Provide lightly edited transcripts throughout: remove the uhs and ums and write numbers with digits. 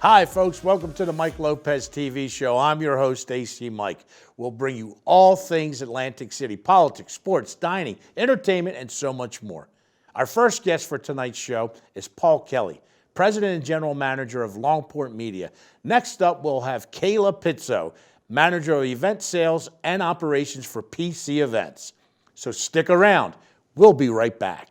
Hi, folks. Welcome to the Mike Lopez TV Show. I'm your host, ACMike. We'll bring you all things Atlantic City, politics, sports, dining, entertainment, and so much more. Our first guest for tonight's show is Paul Kelly, President and General Manager of Longport Media. Next up, we'll have Kayla Pitzo, Manager of Event Sales and Operations for PC Events. So stick around. We'll be right back.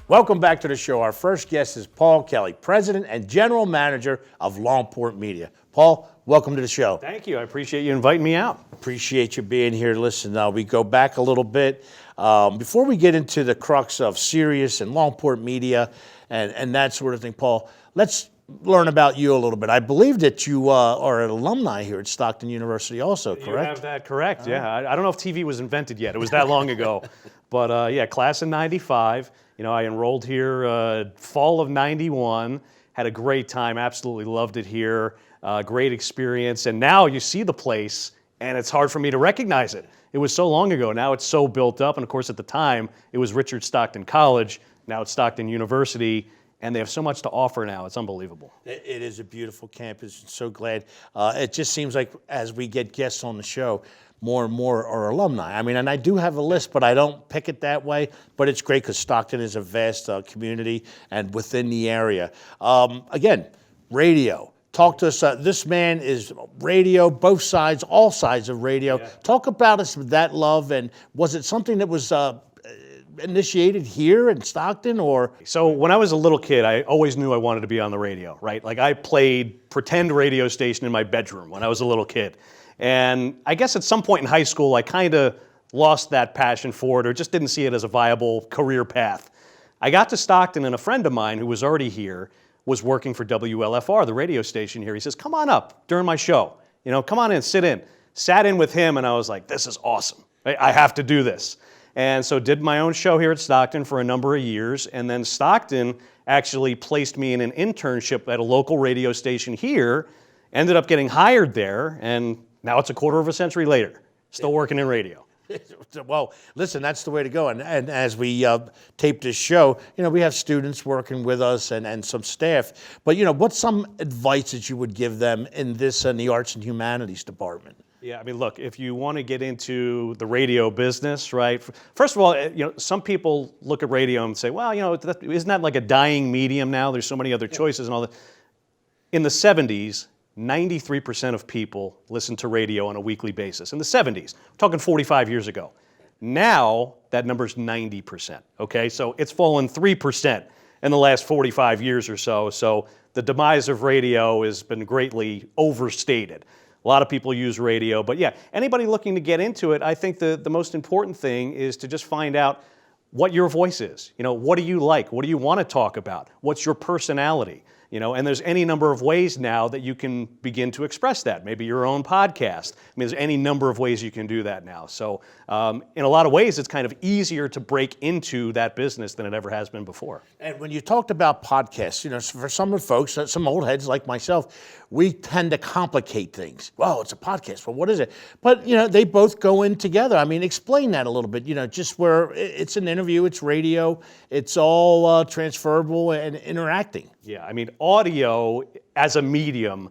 Welcome back to the show. Our first guest is Paul Kelly, President and General Manager of Longport Media. Paul, welcome to the show. Thank you. I appreciate you inviting me out. Appreciate you being here. Listen, we go back a little bit. Before we get into the crux of Sirius and Longport Media and that sort of thing, Paul, let's learn about you a little bit. I believe that you are an alumni here at Stockton University also, correct? You have that correct, yeah. I don't know if TV was invented yet. It was that long ago. But yeah, class of 95. You know, I enrolled here fall of 91, had a great time, absolutely loved it here, great experience. And now you see the place, and it's hard for me to recognize it. It was so long ago. Now it's so built up. And of course, at the time, it was Richard Stockton College. Now it's Stockton University. And they have so much to offer now. It's unbelievable. It is a beautiful campus. So glad. It just seems like as we get guests on the show, more and more are alumni. I mean, and I do have a list, but I don't pick it that way. But it's great because Stockton is a vast community and within the area. Again, radio. Talk to us. This man is radio, both sides, all sides of radio. Yeah. Talk about us with that love. And was it something that was initiated here in Stockton, or? So when I was a little kid, I always knew I wanted to be on the radio, right? Like I played pretend radio station in my bedroom when I was a little kid. And I guess at some point in high school, I kind of lost that passion for it or just didn't see it as a viable career path. I got to Stockton and a friend of mine who was already here was working for WLFR, the radio station here. He says, come on up during my show. You know, come on in, sit in. Sat in with him and I was like, this is awesome. I have to do this. And so did my own show here at Stockton for a number of years. And then Stockton actually placed me in an internship at a local radio station here, ended up getting hired there, and now it's a quarter of a century later, still working in radio. Well, listen, that's the way to go. And as we tape this show, you know, we have students working with us and some staff. But, you know, what's some advice that you would give them in this, in the Arts and Humanities department? Yeah, I mean, look, if you want to get into the radio business, right? First of all, you know, some people look at radio and say, well, you know, isn't that like a dying medium now? There's so many other choices and all that. In the 70s, 93% of people listened to radio on a weekly basis. In the 70s, we're talking 45 years ago. Now, that number's 90%, okay? So it's fallen 3% in the last 45 years or so. So the demise of radio has been greatly overstated. A lot of people use radio, but yeah, anybody looking to get into it, I think the most important thing is to just find out what your voice is. You know, what do you like? What do you want to talk about? What's your personality? You know, and there's any number of ways now that you can begin to express that. Maybe your own podcast. I mean, there's any number of ways you can do that now. So in a lot of ways, it's kind of easier to break into that business than it ever has been before. And when you talked about podcasts, you know, for some of the folks, some old heads like myself, we tend to complicate things. Well, it's a podcast. Well, what is it? But, you know, they both go in together. I mean, explain that a little bit. You know, just where it's an interview, it's radio, it's all transferable and interacting. Yeah, I mean, audio as a medium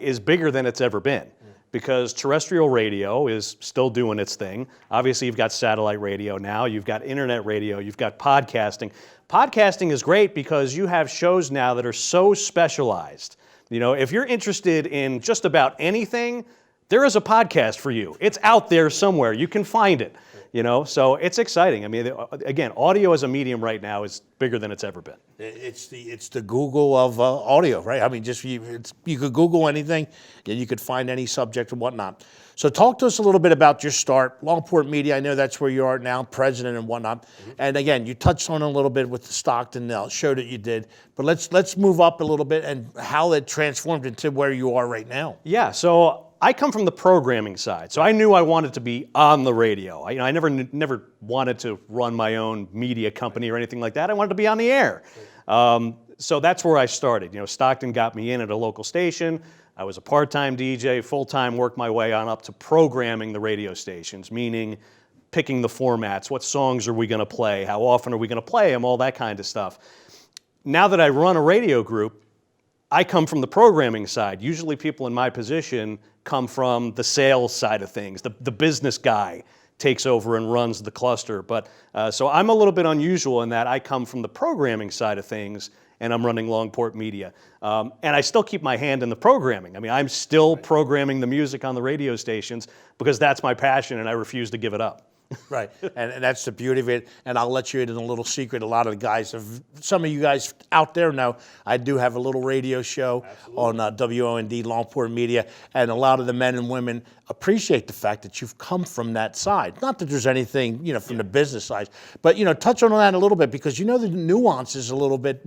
is bigger than it's ever been because terrestrial radio is still doing its thing. Obviously, you've got satellite radio now, you've got internet radio, you've got podcasting. Podcasting is great because you have shows now that are so specialized. You know, if you're interested in just about anything, there is a podcast for you. It's out there somewhere. You can find it. You know, so it's exciting. I mean, again, audio as a medium right now is bigger than it's ever been. It's the Google of audio, right? I mean, just you could Google anything, and you could find any subject and whatnot. So talk to us a little bit about your start, Longport Media. I know that's where you are now, president and whatnot. Mm-hmm. And again, you touched on it a little bit with the Stockton show that you did. But let's move up a little bit and how it transformed into where you are right now. Yeah. So I come from the programming side, so I knew I wanted to be on the radio. I never wanted to run my own media company or anything like that. I wanted to be on the air. So that's where I started. Stockton got me in at a local station. I was a part-time DJ, full-time, worked my way on up to programming the radio stations, meaning picking the formats, what songs are we going to play, how often are we going to play them, all that kind of stuff. Now that I run a radio group, I come from the programming side. Usually people in my position come from the sales side of things. The business guy takes over and runs the cluster. But so I'm a little bit unusual in that I come from the programming side of things, and I'm running Longport Media. And I still keep my hand in the programming. I mean, I'm still programming the music on the radio stations because that's my passion, and I refuse to give it up. Right, and that's the beauty of it. And I'll let you in a little secret. A lot of the guys, some of you guys out there know, I do have a little radio show on WOND, Longport Media, and a lot of the men and women appreciate the fact that you've come from that side. Not that there's anything, from the business side, but, touch on that a little bit because the nuances a little bit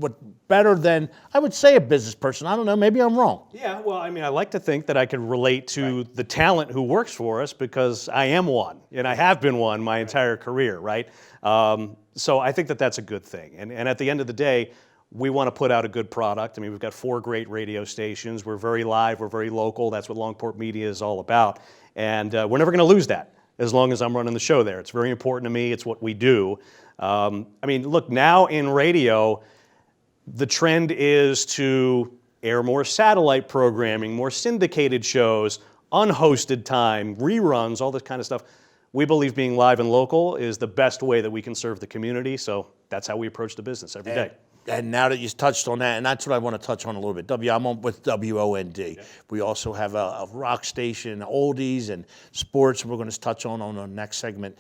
better than, I would say, a business person. I don't know, maybe I'm wrong. Yeah, well, I like to think that I could relate to the talent who works for us because I am one, and I have been one my entire career, right? So I think that that's a good thing. And at the end of the day, we want to put out a good product. I mean, we've got 4 great radio stations. We're very live. We're very local. That's what Longport Media is all about. And we're never going to lose that as long as I'm running the show there. It's very important to me. It's what we do. Look, now in radio, the trend is to air more satellite programming, more syndicated shows, unhosted time, reruns, all this kind of stuff. We believe being live and local is the best way that we can serve the community, so that's how we approach the business every day. And now that you touched on that, and that's what I want to touch on a little bit. I'm on with WOND. Yeah. We also have a rock station, oldies and sports. We're going to touch on the next segment.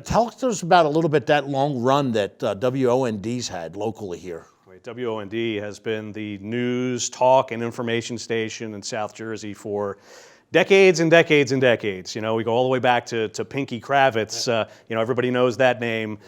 Tell us about a little bit that long run that WOND's had locally here. WOND has been the news, talk, and information station in South Jersey for decades and decades and decades. We go all the way back to Pinky Kravitz. Everybody knows that name.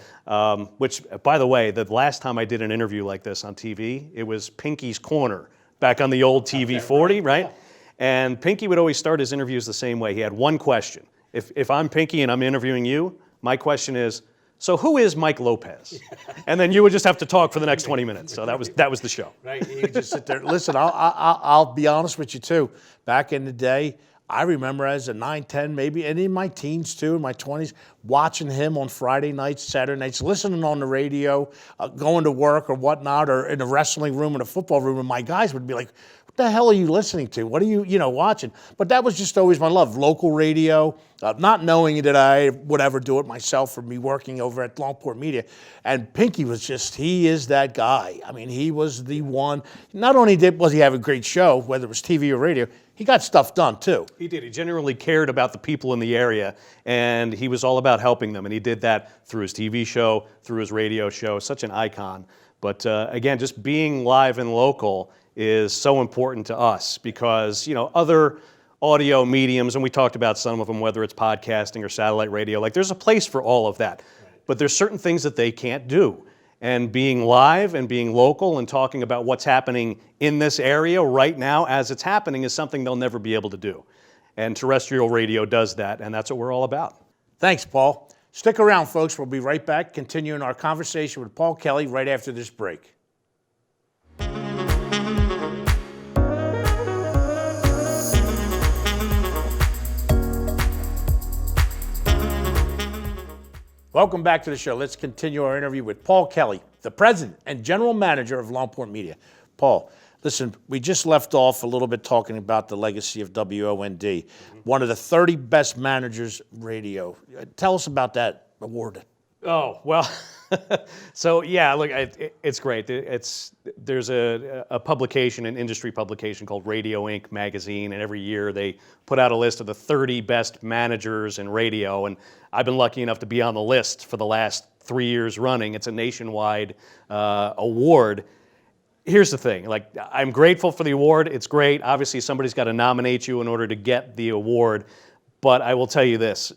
Which, by the way, the last time I did an interview like this on TV, it was Pinky's Corner back on the old TV 40, right? Yeah. And Pinky would always start his interviews the same way. He had one question. If I'm Pinky and I'm interviewing you, my question is, so who is Mike Lopez? And then you would just have to talk for the next 20 minutes. So that was the show. Right. You just sit there. Listen, I'll be honest with you too. Back in the day, I remember as a 9, 10, maybe, and in my teens too, in my 20s, watching him on Friday nights, Saturday nights, listening on the radio, going to work or whatnot, or in the wrestling room or the football room, and my guys would be like, what the hell are you listening to? What are you, watching? But that was just always my love, local radio, not knowing that I would ever do it myself or me working over at Longport Media. And Pinky was he is that guy. I mean, he was the one. Not only was he have a great show, whether it was TV or radio, he got stuff done too. He did. He genuinely cared about the people in the area, and he was all about helping them. And he did that through his TV show, through his radio show. Such an icon. But again, just being live and local is so important to us because, other audio mediums, and we talked about some of them, whether it's podcasting or satellite radio, there's a place for all of that. Right. But there's certain things that they can't do. And being live and being local and talking about what's happening in this area right now as it's happening is something they'll never be able to do. And terrestrial radio does that, and that's what we're all about. Thanks, Paul. Stick around, folks. We'll be right back, continuing our conversation with Paul Kelly right after this break. Welcome back to the show. Let's continue our interview with Paul Kelly, the president and general manager of Longport Media. Paul, listen, we just left off a little bit talking about the legacy of WOND, one of the 30 best managers radio. Tell us about that award. Oh, well, so yeah, look, it's great. There's a publication, an industry publication called Radio Inc. magazine, and every year they put out a list of the 30 best managers in radio, and I've been lucky enough to be on the list for the last 3 years running. It's a nationwide award. Here's the thing, I'm grateful for the award. It's great. Obviously, somebody's got to nominate you in order to get the award, but I will tell you this.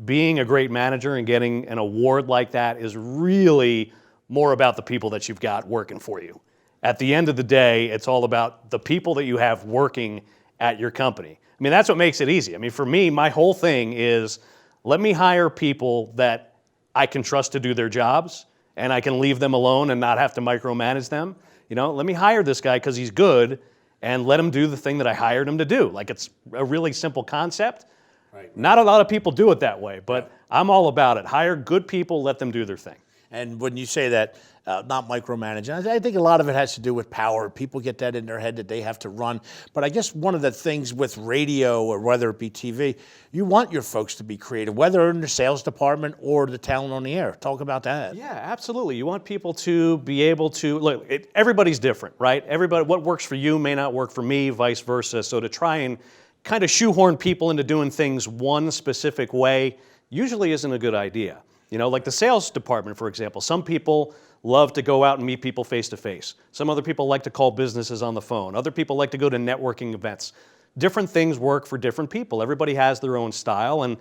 Being a great manager and getting an award like that is really more about the people that you've got working for you. At the end of the day, it's all about the people that you have working at your company. I mean, that's what makes it easy. I mean, for me, my whole thing is let me hire people that I can trust to do their jobs and I can leave them alone and not have to micromanage them. let me hire this guy because he's good and let him do the thing that I hired him to do. Like, it's a really simple concept. Right. Not a lot of people do it that way, but I'm all about it. Hire good people, let them do their thing. And when you say that, not micromanaging, I think a lot of it has to do with power. People get that in their head that they have to run. But I guess one of the things with radio or whether it be TV, you want your folks to be creative, whether in the sales department or the talent on the air. Talk about that. Yeah, absolutely. You want people to be able to, look, everybody's different, right? Everybody, what works for you may not work for me, vice versa. So to try and kind of shoehorn people into doing things one specific way usually isn't a good idea. Like the sales department, for example. Some people love to go out and meet people face to face. Some other people like to call businesses on the phone. Other people like to go to networking events. Different things work for different people. Everybody has their own style, and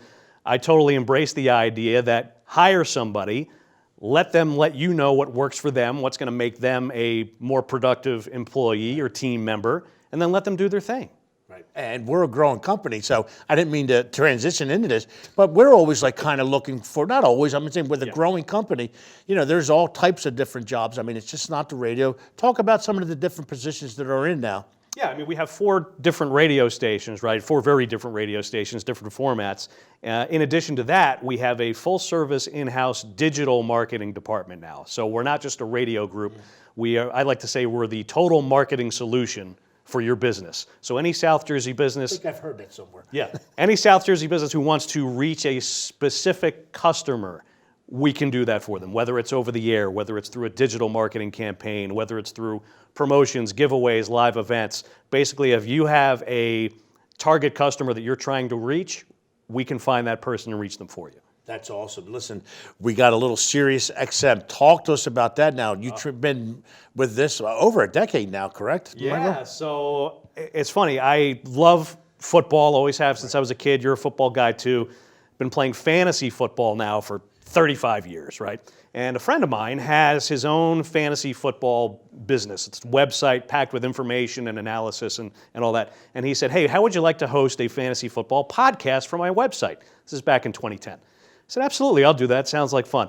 I totally embrace the idea that hire somebody, let them let you know what works for them, what's going to make them a more productive employee or team member, and then let them do their thing. Right. And we're a growing company, so I didn't mean to transition into this, but we're always like kind of looking for, not always, I'm saying with a growing company, there's all types of different jobs. I mean, it's just not the radio. Talk about some of the different positions that are in now. Yeah, I mean, we have 4 different radio stations, right? 4 very different radio stations, different formats. In addition to that, we have a full-service in-house digital marketing department now. So we're not just a radio group. I like to say we're the total marketing solution for your business. So any South Jersey business... I think I've heard that somewhere. Yeah. Any South Jersey business who wants to reach a specific customer, we can do that for them, whether it's over the air, whether it's through a digital marketing campaign, whether it's through promotions, giveaways, live events. Basically, if you have a target customer that you're trying to reach, we can find that person and reach them for you. That's awesome. Listen, we got a little Sirius XM. Talk to us about that now. You've been with this over a decade now, correct? Yeah, so it's funny. I love football, always have since I was a kid. You're a football guy too. Been playing fantasy football now for 35 years, right? And a friend of mine has his own fantasy football business. It's a website packed with information and analysis and all that. And he said, hey, how would you like to host a fantasy football podcast for my website? This is back in 2010. I said, absolutely, I'll do that. Sounds like fun.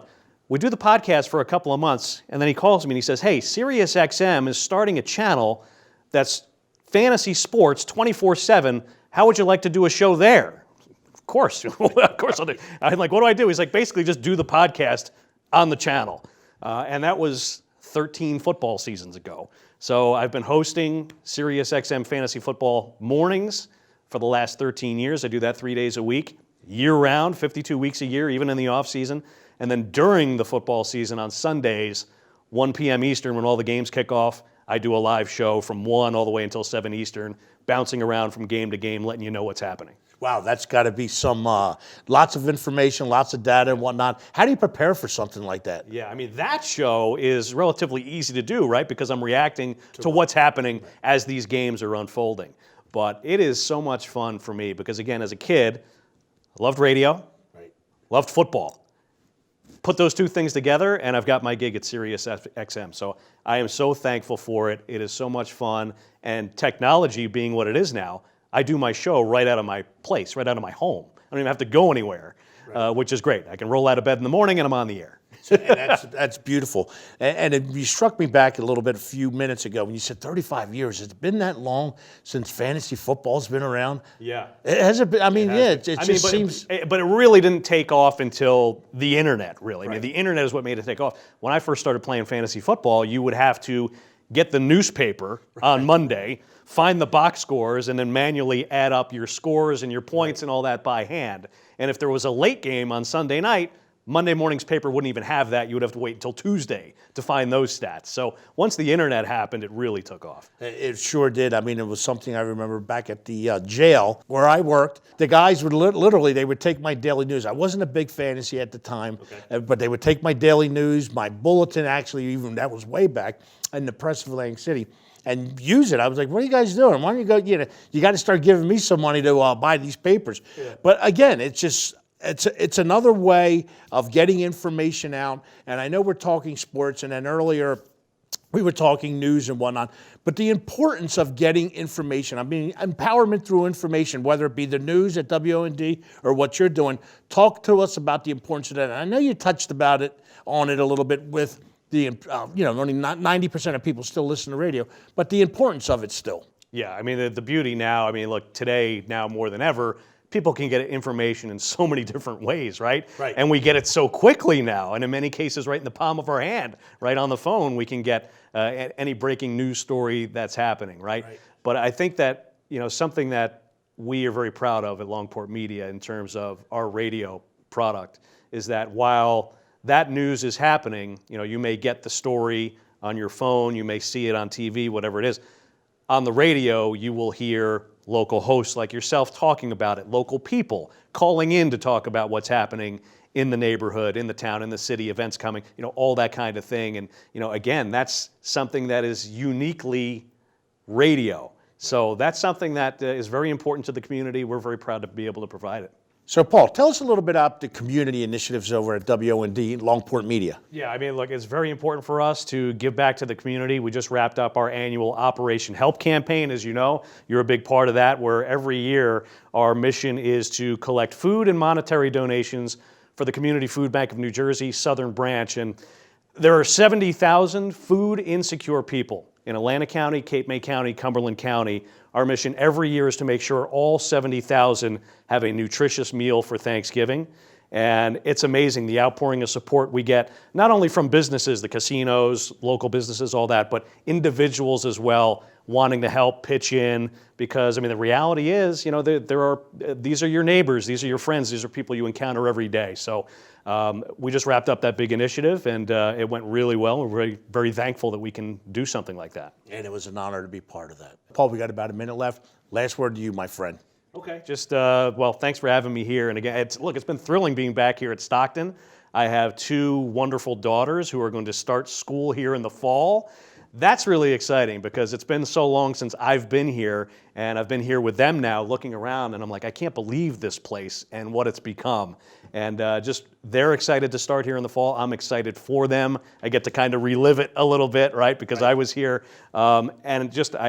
We do the podcast for a couple of months, and then he calls me and he says, hey, Sirius XM is starting a channel that's fantasy sports 24/7. How would you like to do a show there? Of course. Of course I'll do. I'm like, what do I do? He's like, basically just do the podcast on the channel. And that was 13 football seasons ago. So I've been hosting Sirius XM Fantasy Football mornings for the last 13 years. I do that 3 days a week. Year-round, 52 weeks a year, even in the off-season. And then during the football season on Sundays, 1 p.m. Eastern, when all the games kick off, I do a live show from 1 all the way until 7 Eastern, bouncing around from game to game, letting you know what's happening. Wow, that's got to be some, lots of information, lots of data and whatnot. How do you prepare for something like that? Yeah, I mean, that show is relatively easy to do, right? Because I'm reacting to what's happening as these games are unfolding. But it is so much fun for me because, again, as a kid, I loved radio, loved football. Put those two things together, and I've got my gig at Sirius XM. So I am so thankful for it. It is so much fun. And technology being what it is now, I do my show right out of my place, right out of my home. I don't even have to go anywhere, which is great. I can roll out of bed in the morning, and I'm on the air. And that's beautiful. And you struck me back a little bit a few minutes ago when you said 35 years. Has it been that long since fantasy football's been around? Yeah. Has it been? I mean, it just seems... But it really didn't take off until the internet, really. I mean, the internet is what made it take off. When I first started playing fantasy football, you would have to get the newspaper on Monday, find the box scores, and then manually add up your scores and your points and all that by hand. And if there was a late game on Sunday night, Monday morning's paper wouldn't even have that. You would have to wait until Tuesday to find those stats. So once the internet happened, it really took off. It sure did. I mean, it was something I remember back at the jail where I worked. The guys would literally, they would take my daily news. I wasn't a big fantasy at the time, but they would take my daily news, my bulletin, actually, even that was way back, in the press of Atlantic City, and use it. I was like, what are you guys doing? Why don't you go, you got to start giving me some money to buy these papers. Yeah. But again, it's just, it's another way of getting information out. And I know we're talking sports, and then earlier we were talking news and whatnot, but the importance of getting information, I mean, empowerment through information, whether it be the news at WOND or what you're doing. Talk to us about the importance of that. And I know you touched on it a little bit with the only not 90% of people still listen to radio, but the importance of it still. Yeah, I mean, the beauty now, I mean, look, today, now more than ever, people can get information in so many different ways, right? Right. And we get it so quickly now, and in many cases right in the palm of our hand, right on the phone, we can get any breaking news story that's happening, right? But I think that, something that we are very proud of at Longport Media in terms of our radio product is that while that news is happening, you may get the story on your phone, you may see it on TV, whatever it is. On the radio, you will hear local hosts like yourself talking about it, local people calling in to talk about what's happening in the neighborhood, in the town, in the city, events coming, all that kind of thing. And, again, that's something that is uniquely radio. So that's something that is very important to the community. We're very proud to be able to provide it. So, Paul, tell us a little bit about the community initiatives over at WOND, Longport Media. Yeah, I mean, look, it's very important for us to give back to the community. We just wrapped up our annual Operation Help campaign. As you know, you're a big part of that, where every year our mission is to collect food and monetary donations for the Community Food Bank of New Jersey, Southern Branch. And there are 70,000 food insecure people in Atlantic County, Cape May County, Cumberland County. Our mission every year is to make sure all 70,000 have a nutritious meal for Thanksgiving. And it's amazing the outpouring of support we get, not only from businesses, the casinos, local businesses, all that, but individuals as well wanting to help pitch in. Because, I mean, the reality is, these are your neighbors, these are your friends, these are people you encounter every day. So we just wrapped up that big initiative, and it went really well. We're very, very thankful that we can do something like that. And it was an honor to be part of that. Paul, we got about a minute left. Last word to you, my friend. Okay. Just, thanks for having me here. And again, it's been thrilling being back here at Stockton. I have two wonderful daughters who are going to start school here in the fall. That's really exciting because it's been so long since I've been here, and I've been here with them now looking around, and I'm like, I can't believe this place and what it's become. And they're excited to start here in the fall. I'm excited for them. I get to kind of relive it a little bit, right? Because I was here, I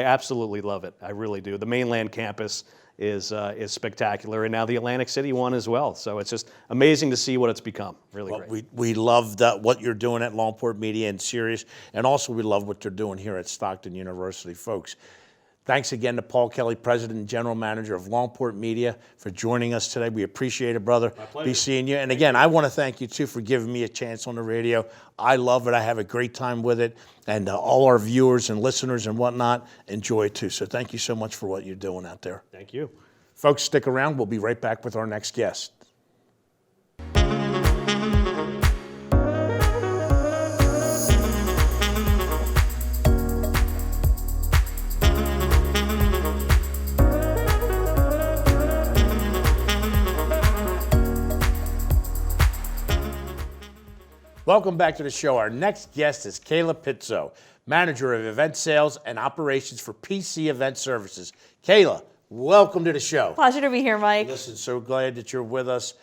absolutely love it. I really do. The mainland campus is spectacular, and now the Atlantic City one as well. So it's just amazing to see what it's become. Really great. We love what you're doing at Longport Media and Sirius, and also we love what they're doing here at Stockton University, folks. Thanks again to Paul Kelly, President and General Manager of Longport Media, for joining us today. We appreciate it, brother. My pleasure. Be seeing you. And again, I want to thank you, too, for giving me a chance on the radio. I love it. I have a great time with it. And all our viewers and listeners and whatnot enjoy it, too. So thank you so much for what you're doing out there. Thank you. Folks, stick around. We'll be right back with our next guest. Welcome back to the show. Our next guest is Kayla Pitzo, Manager of Event Sales and Operations for PC Event Services. Kayla, welcome to the show. Pleasure to be here, Mike. Listen, so glad that you're with us.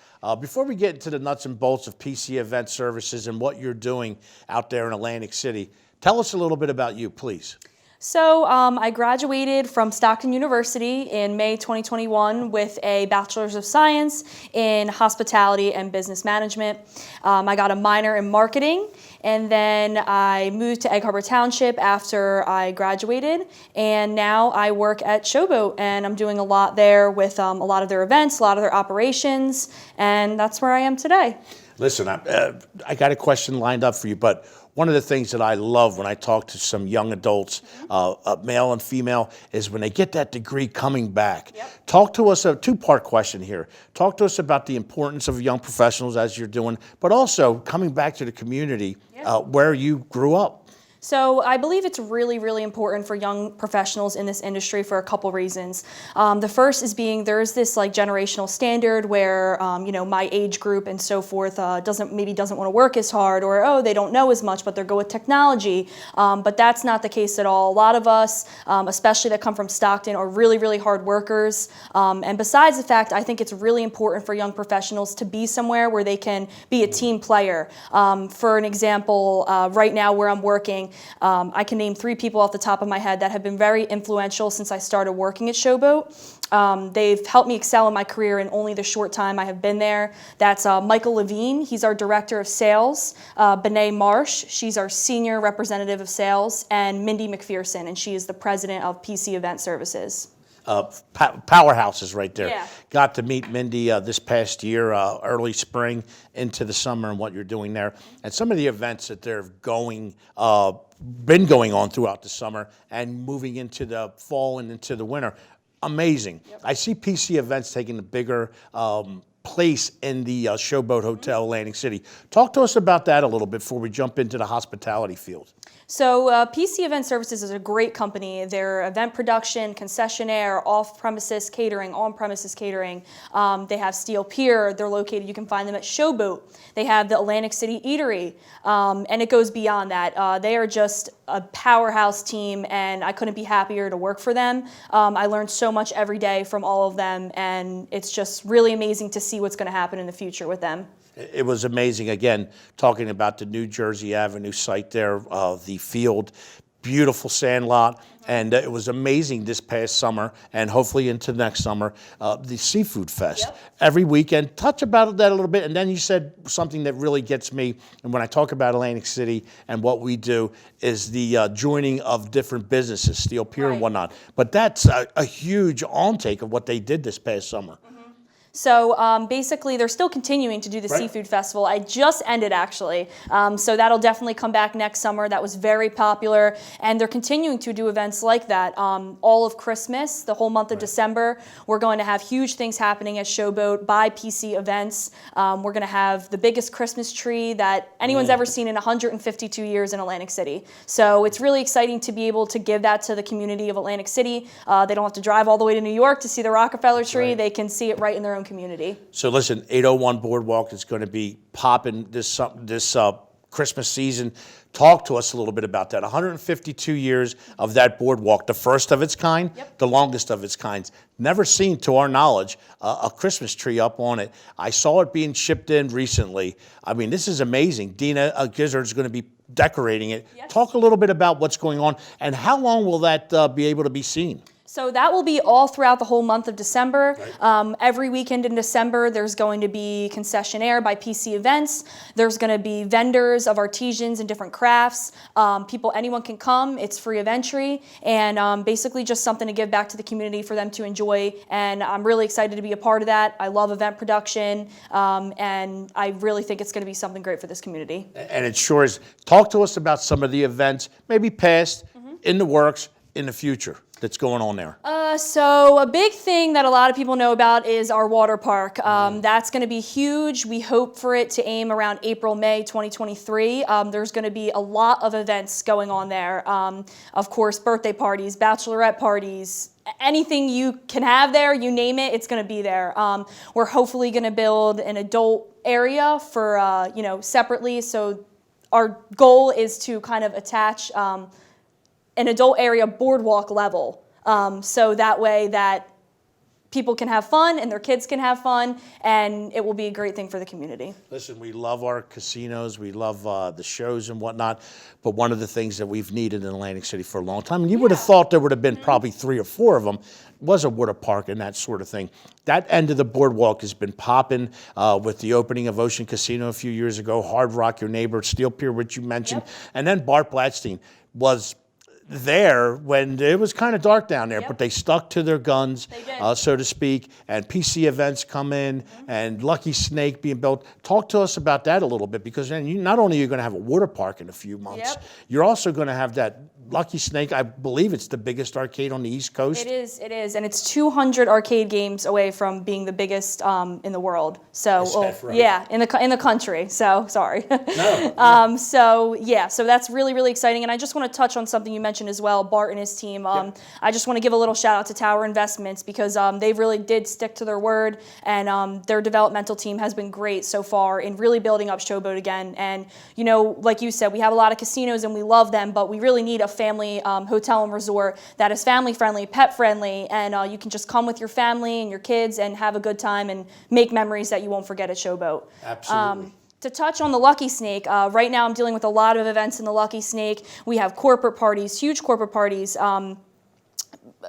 Before we get into the nuts and bolts of PC Event Services and what you're doing out there in Atlantic City, tell us a little bit about you, please. So I graduated from Stockton University in May 2021 with a Bachelor's of Science in Hospitality and Business Management. I got a minor in marketing, and then I moved to Egg Harbor Township after I graduated, and now I work at Showboat, and I'm doing a lot there with a lot of their events, a lot of their operations, and that's where I am today. Listen, I got a question lined up for you, but one of the things that I love when I talk to some young adults, male and female, is when they get that degree coming back. Yep. Talk to us, a two-part question here. Talk to us about the importance of young professionals as you're doing, but also coming back to the community where you grew up. So I believe it's really, really important for young professionals in this industry for a couple reasons. The first is being there's this like generational standard where my age group and so forth doesn't want to work as hard, or they don't know as much, but they'll go with technology. But that's not the case at all. A lot of us, especially that come from Stockton, are really, really hard workers. And besides the fact, I think it's really important for young professionals to be somewhere where they can be a team player. For an example, right now where I'm working, I can name 3 people off the top of my head that have been very influential since I started working at Showboat. They've helped me excel in my career in only the short time I have been there. That's Michael Levine, he's our Director of Sales, Bené Marsh, she's our Senior Representative of Sales, and Mindy McPherson, and she is the President of PC Event Services. Powerhouses right there. Yeah. Got to meet Mindy this past year, early spring into the summer, and what you're doing there, and some of the events that they're been going on throughout the summer and moving into the fall and into the winter. Amazing. Yep. I see PC events taking a bigger place in the Showboat Hotel, Atlantic City. Talk to us about that a little bit before we jump into the hospitality field. So PC Event Services is a great company. They're event production, concessionaire, off-premises catering, on-premises catering. They have Steel Pier. They're located, you can find them at Showboat. They have the Atlantic City Eatery, and it goes beyond that. They are just a powerhouse team, and I couldn't be happier to work for them. I learned so much every day from all of them, and it's just really amazing to see what's going to happen in the future with them. It was amazing, again, talking about the New Jersey Avenue site there, the field, beautiful sand lot, and it was amazing this past summer, and hopefully into next summer, the Seafood Fest. Yep. Every weekend. Touch about that a little bit, and then you said something that really gets me, and when I talk about Atlantic City and what we do, is the joining of different businesses, Steel Pier and whatnot. But that's a huge on-take of what they did this past summer. So basically, they're still continuing to do the Seafood Festival. I just ended, actually. So that'll definitely come back next summer. That was very popular. And they're continuing to do events like that. All of Christmas, the whole month of December, we're going to have huge things happening at Showboat by PC Events. We're going to have the biggest Christmas tree that anyone's ever seen in 152 years in Atlantic City. So it's really exciting to be able to give that to the community of Atlantic City. They don't have to drive all the way to New York to see the Rockefeller tree. They can see it right in their own community. So listen, 801 Boardwalk is going to be popping this Christmas season. Talk to us a little bit about that. 152 years of that boardwalk, the first of its kind, the longest of its kind. Never seen, to our knowledge, a Christmas tree up on it. I saw it being shipped in recently. I mean, this is amazing. Dina Gizzard's going to be decorating it. Talk a little bit about what's going on, and how long will that be able to be seen? So that will be all throughout the whole month of December. Every weekend in December, there's going to be concessionaire by PC Events. There's going to be vendors of artisans and different crafts. Anyone can come. It's free of entry, and basically just something to give back to the community for them to enjoy. And I'm really excited to be a part of that. I love event production, and I really think it's going to be something great for this community. And it sure is. Talk to us about some of the events, maybe past, in the works, in the future, that's going on there? So a big thing that a lot of people know about is our water park. That's going to be huge. We hope for it to aim around April, May 2023. There's going to be a lot of events going on there. Of course, birthday parties, bachelorette parties, anything you can have there, you name it, it's going to be there. We're hopefully going to build an adult area for, separately. So our goal is to kind of attach an adult area boardwalk level. So that way that people can have fun and their kids can have fun, and it will be a great thing for the community. Listen, we love our casinos, we love the shows and whatnot, but one of the things that we've needed in Atlantic City for a long time, and you would have thought there would have been probably 3 or 4 of them, was a water park and that sort of thing. That end of the boardwalk has been popping with the opening of Ocean Casino a few years ago, Hard Rock, your neighbor, Steel Pier, which you mentioned, and then Bart Blatstein was there when it was kind of dark down there, but they stuck to their guns, so to speak, and PC Events come in, and Lucky Snake being built. Talk to us about that a little bit, because then not only are you going to have a water park in a few months, you're also going to have that Lucky Snake. I believe it's the biggest arcade on the East Coast. It is, and it's 200 arcade games away from being the biggest in the world. So, in the country. So, sorry. No. So that's really, really exciting, and I just want to touch on something you mentioned as well, Bart and his team. I just want to give a little shout out to Tower Investments, because they really did stick to their word, and their developmental team has been great so far in really building up Showboat again. And like you said, we have a lot of casinos and we love them, but we really need a family hotel and resort that is family friendly, pet friendly, and you can just come with your family and your kids and have a good time and make memories that you won't forget at Showboat. Absolutely. To touch on the Lucky Snake, right now I'm dealing with a lot of events in the Lucky Snake. We have corporate parties, huge corporate parties.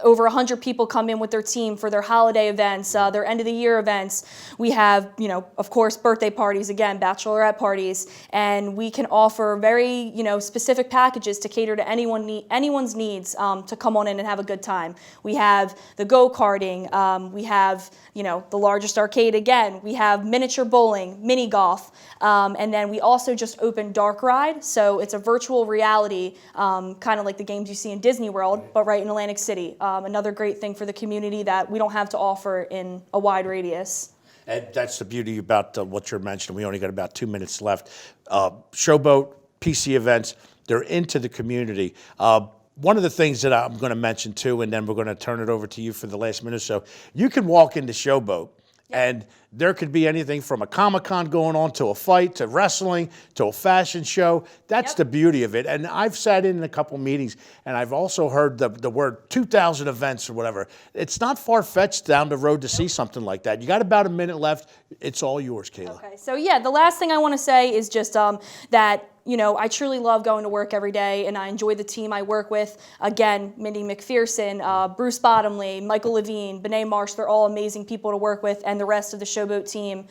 Over 100 people come in with their team for their holiday events, their end of the year events. We have, of course, birthday parties, again, bachelorette parties, and we can offer very, specific packages to cater to anyone's needs to come on in and have a good time. We have the go-karting, we have, the largest arcade again, we have miniature bowling, mini golf, and then we also just opened Dark Ride, so it's a virtual reality, kind of like the games you see in Disney World, but right in Atlantic City. Another great thing for the community that we don't have to offer in a wide radius. And that's the beauty about what you're mentioning. We only got about 2 minutes left. Showboat, PC events, they're into the community. One of the things that I'm going to mention too, and then we're going to turn it over to you for the last minute or so, you can walk into Showboat and there could be anything from a Comic-Con going on to a fight to wrestling to a fashion show. That's the beauty of it. And I've sat in a couple meetings and I've also heard the word 2,000 events or whatever. It's not far-fetched down the road to see something like that. You got about a minute left. It's all yours, Kayla. Okay, so the last thing I want to say is just that I truly love going to work every day, and I enjoy the team I work with. Again, Mindy McPherson, Bruce Bottomley, Michael Levine, Benet Marsh, they're all amazing people to work with, and the rest of the Showboat team.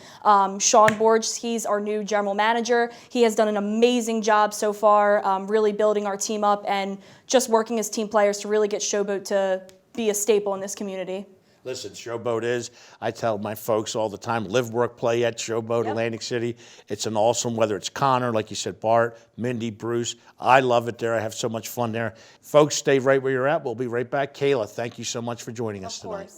Sean Borges, he's our new general manager. He has done an amazing job so far, really building our team up and just working as team players to really get Showboat to be a staple in this community. Listen, Showboat is, I tell my folks all the time, live, work, play at Showboat, Atlantic City. It's an awesome, whether it's Connor, like you said, Bart, Mindy, Bruce. I love it there. I have so much fun there. Folks, stay right where you're at. We'll be right back. Kayla, thank you so much for joining us tonight.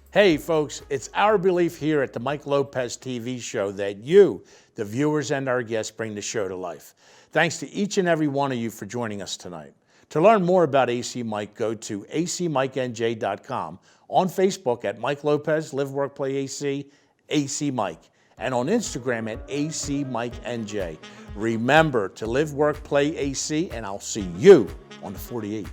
Hey folks, it's our belief here at the Mike Lopez TV Show that you, the viewers and our guests, bring the show to life. Thanks to each and every one of you for joining us tonight. To learn more about AC Mike, go to acmikej.com, on Facebook at Mike Lopez, Live, Work, Play AC, AC Mike, and on Instagram at ACMikeNJ. Remember to live, work, play AC, and I'll see you on the 48.